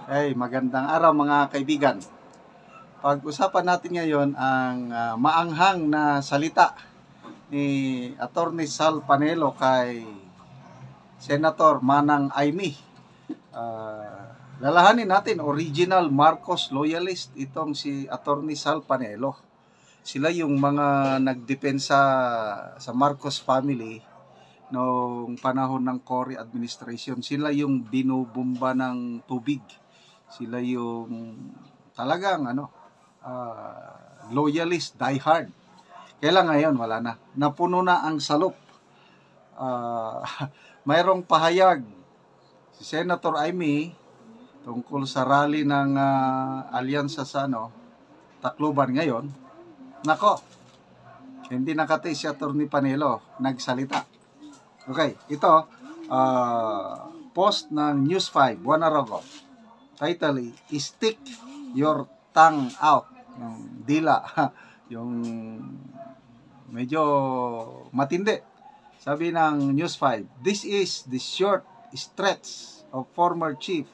Hey, magandang araw mga kaibigan. Pag-usapan natin ngayon ang maanghang na salita ni Attorney Sal Panelo kay Senator Manang Aimee. Lalahanin natin, original Marcos loyalist itong si Attorney Sal Panelo. Sila yung mga nagdepensa sa Marcos family noong panahon ng Cory administration. Sila yung binubumba ng tubig. Sila yung talagang loyalist, diehard. Kailan ngayon, wala na. Napuno na ang salop. Mayroong pahayag si Senator Aimee tungkol sa rally ng alyansa sa Tacloban ngayon. Nako, hindi nakati si Atty. Panelo nagsalita. Okay, ito post ng News 5 1 hour ago. Title is Stick Your Tongue Out. Yung dila, yung medyo matindi. Sabi ng News 5, this is the short stretch of former Chief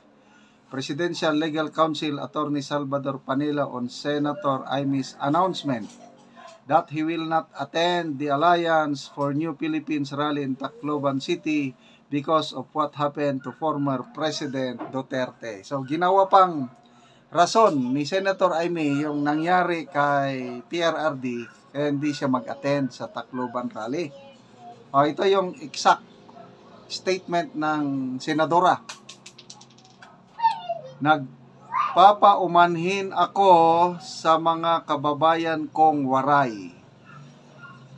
Presidential Legal Counsel Attorney Salvador Panelo on Senator Aimee's announcement that he will not attend the Alliance for New Philippines rally in Tacloban City because of what happened to former President Duterte. So, ginawa pang rason ni Senator Aimee yung nangyari kay PRRD kaya hindi siya mag-attend sa Tacloban rally. Ito yung exact statement ng senadora. Nagpapaumanhin ako sa mga kababayan kong waray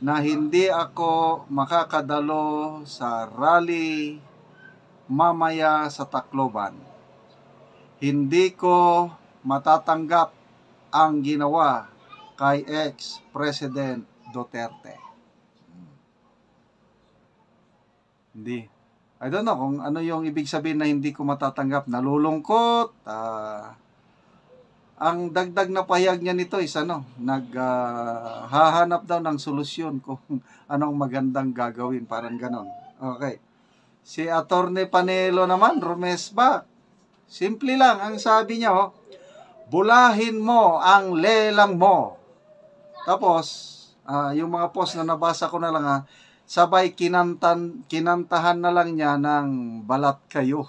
na hindi ako makakadalo sa rally mamaya sa Tacloban. Hindi ko matatanggap ang ginawa kay ex-President Duterte. Hindi. I don't know kung ano yung ibig sabihin na hindi ko matatanggap. Nalulungkot. Ang dagdag na pahayag niya nito is naghahanap daw ng solusyon kung anong magandang gagawin. Parang ganon. Okay. Si Atty. Panelo naman, rumesba. Simple lang ang sabi niya, bulahin mo ang lelang mo. Tapos, yung mga post na nabasa ko na lang sabay kinantahan na lang niya ng balat kayo.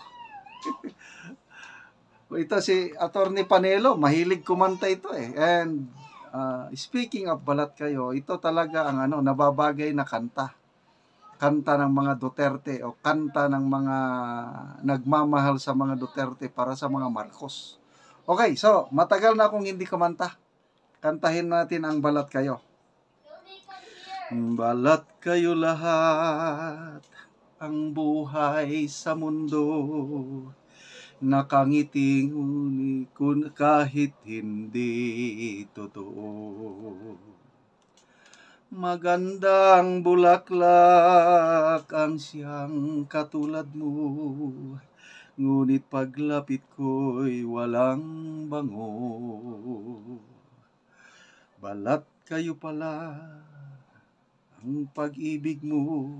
Ito si Atty. Panelo, mahilig kumanta ito eh. And speaking of balat kayo, ito talaga ang nababagay na kanta. Kanta ng mga Duterte o kanta ng mga nagmamahal sa mga Duterte para sa mga Marcos. Okay, so matagal na akong hindi kumanta. Kantahin natin ang balat kayo. Balat kayo lahat, ang buhay sa mundo, nakangiting kun kahit hindi totoo. Magandang bulaklak ang siyang katulad mo, ngunit paglapit ko'y walang bango. Balat kayo pala ang pag-ibig mo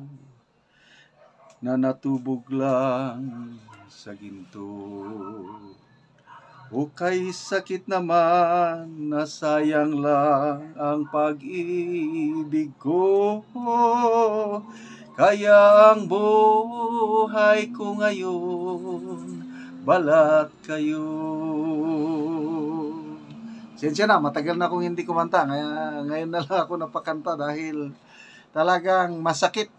na natubog lang sa ginto. O kay sakit naman na sayang lang ang pag-ibig ko, kaya ang buhay ko ngayon balat kayo. Sensya na, matagal na akong hindi kumanta. Ngayon na lang ako napakanta dahil talagang masakit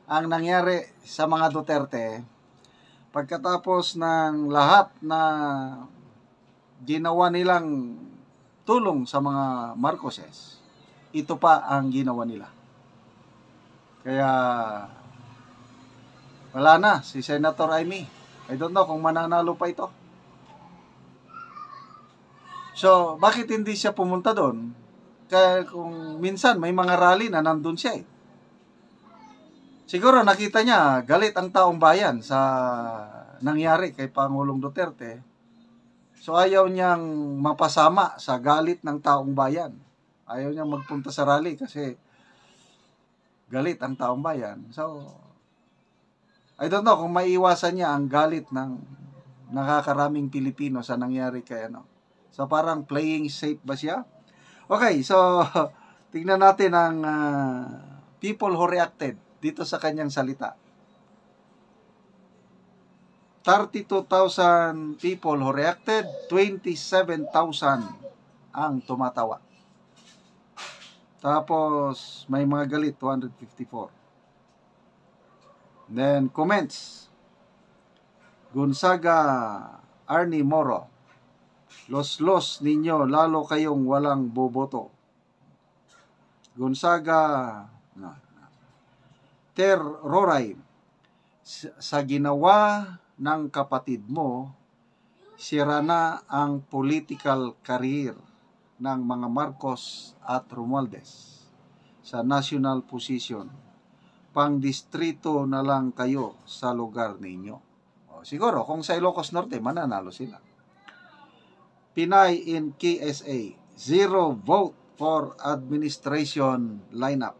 ang nangyari sa mga Duterte pagkatapos ng lahat na ginawa nilang tulong sa mga Marcoses. Ito pa ang ginawa nila. Kaya wala na si Senator Aimee. I don't know kung mananalo pa ito. So, bakit hindi siya pumunta doon? Kaya kung minsan may mga rally na nandun siya eh. Siguro nakita niya galit ang taong bayan sa nangyari kay Pangulong Duterte. So ayaw niyang mapasama sa galit ng taong bayan. Ayaw niyang magpunta sa rally kasi galit ang taong bayan. So I don't know kung maiiwasan niya ang galit ng nakakaraming Pilipino sa nangyari kay ano. So parang playing safe ba siya? Okay, so tingnan natin ang people who reacted dito sa kanyang salita. 32,000 people who reacted, 27,000 ang tumatawa. Tapos may mga galit, 254. Then comments. Gonzaga Arnie Moro, los ninyo, lalo kayong walang boboto. Gonzaga Ter Roray, sa ginawa ng kapatid mo, sira na ang political career ng mga Marcos at Romualdez sa national position. Pang-distrito na lang kayo sa lugar ninyo. O, siguro, kung sa Ilocos Norte, mananalo sila. Pinay in KSA, 0 vote for administration lineup.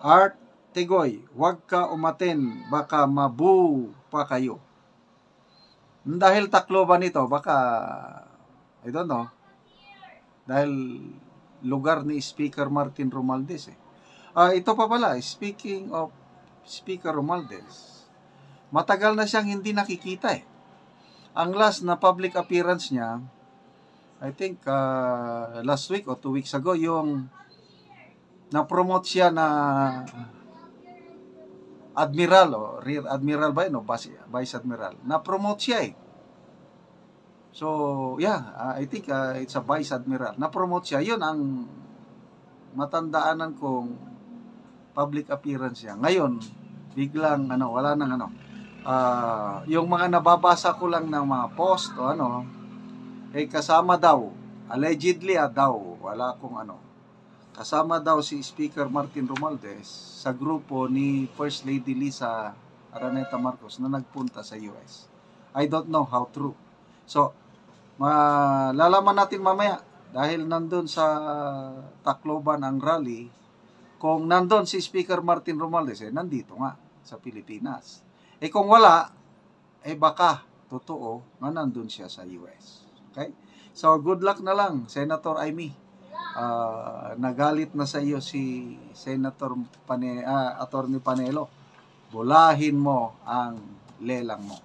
Art Tigoy, huwag ka umaten, baka mabu pa kayo. Dahil Tacloban ito, baka, I don't know, dahil lugar ni Speaker Martin Romualdez eh. Ito pa pala, speaking of Speaker Romualdez, matagal na siyang hindi nakikita eh. Ang last na public appearance niya, I think last week o 2 weeks ago, yung na-promote siya na Admiral o Rear Admiral ba yun o Vice Admiral. Na-promote siya eh. So, yeah, I think it's a Vice Admiral. Na-promote siya. Yun ang matandaanan kong public appearance niya. Ngayon, biglang wala nang yung mga nababasa ko lang ng mga post o kasama daw, allegedly daw, wala akong kasama daw si Speaker Martin Romualdez sa grupo ni First Lady Lisa Araneta Marcos na nagpunta sa US. I don't know how true. So, malalaman natin mamaya dahil nandun sa Tacloban ang rally. Kung nandun si Speaker Martin Romualdez, nandito nga sa Pilipinas. Kung wala, baka totoo na nandun siya sa US. Okay? So, good luck na lang, Senator Amy. Nagalit na sa iyo si Senator Attorney Panelo. Bulahin mo ang lelang mo.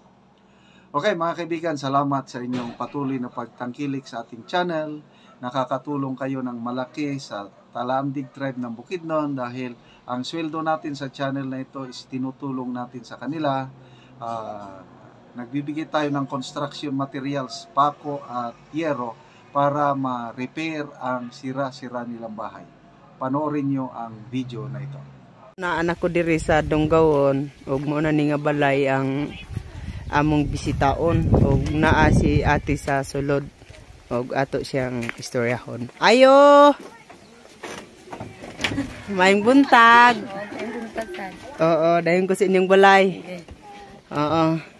Okay mga kaibigan, salamat sa inyong patuloy na pagtangkilik sa ating channel. Nakakatulong kayo ng malaki sa Talamdig Tribe ng Bukidnon dahil ang sweldo natin sa channel na ito is tinutulong natin sa kanila. Nagbibigay tayo ng construction materials, pako at yero para ma-repair ang sira-sira nilang bahay. Panoorin nyo ang video na ito. Anak ko diri sa Donggawon, ug mo na ni nga balay ang among bisitaon, ug naa si ate sa sulod, ug ato siyang istoryahon. Ayo! Maayong buntag! Oo, dayon ko sa inyong balay. Oo.